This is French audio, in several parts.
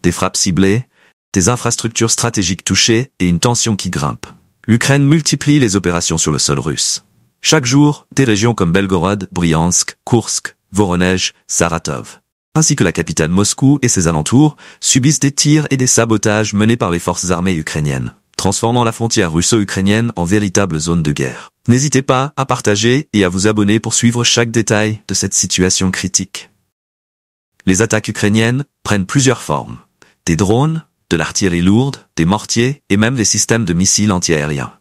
des frappes ciblées, des infrastructures stratégiques touchées et une tension qui grimpe. L'Ukraine multiplie les opérations sur le sol russe. Chaque jour, des régions comme Belgorod, Bryansk, Koursk, Voronezh, Saratov, ainsi que la capitale Moscou et ses alentours, subissent des tirs et des sabotages menés par les forces armées ukrainiennes, transformant la frontière russo-ukrainienne en véritable zone de guerre. N'hésitez pas à partager et à vous abonner pour suivre chaque détail de cette situation critique. Les attaques ukrainiennes prennent plusieurs formes. Des drones, de l'artillerie lourde, des mortiers et même des systèmes de missiles antiaériens.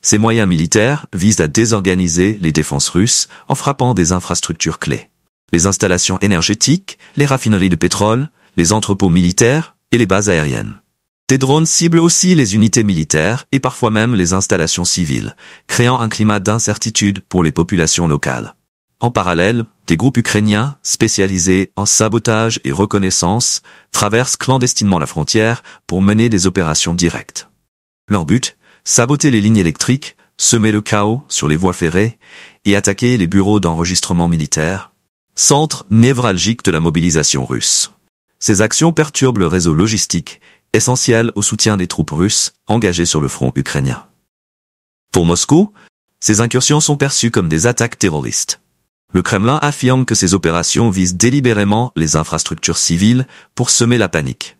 Ces moyens militaires visent à désorganiser les défenses russes en frappant des infrastructures clés. Les installations énergétiques, les raffineries de pétrole, les entrepôts militaires et les bases aériennes. Des drones ciblent aussi les unités militaires et parfois même les installations civiles, créant un climat d'incertitude pour les populations locales. En parallèle, des groupes ukrainiens, spécialisés en sabotage et reconnaissance, traversent clandestinement la frontière pour mener des opérations directes. Leur but, saboter les lignes électriques, semer le chaos sur les voies ferrées et attaquer les bureaux d'enregistrement militaire, centre névralgique de la mobilisation russe. Ces actions perturbent le réseau logistique, essentiel au soutien des troupes russes engagées sur le front ukrainien. Pour Moscou, ces incursions sont perçues comme des attaques terroristes. Le Kremlin affirme que ces opérations visent délibérément les infrastructures civiles pour semer la panique.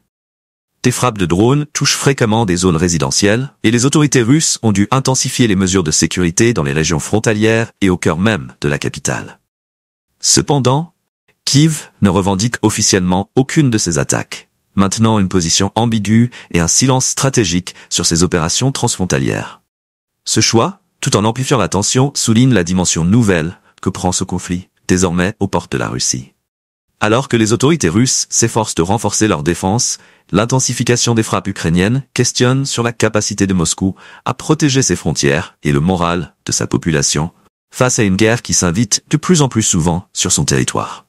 Des frappes de drones touchent fréquemment des zones résidentielles et les autorités russes ont dû intensifier les mesures de sécurité dans les régions frontalières et au cœur même de la capitale. Cependant, Kiev ne revendique officiellement aucune de ces attaques, maintenant une position ambiguë et un silence stratégique sur ces opérations transfrontalières. Ce choix, tout en amplifiant la tension, souligne la dimension nouvelle que prend ce conflit, désormais aux portes de la Russie. Alors que les autorités russes s'efforcent de renforcer leur défense, l'intensification des frappes ukrainiennes questionne sur la capacité de Moscou à protéger ses frontières et le moral de sa population face à une guerre qui s'invite de plus en plus souvent sur son territoire.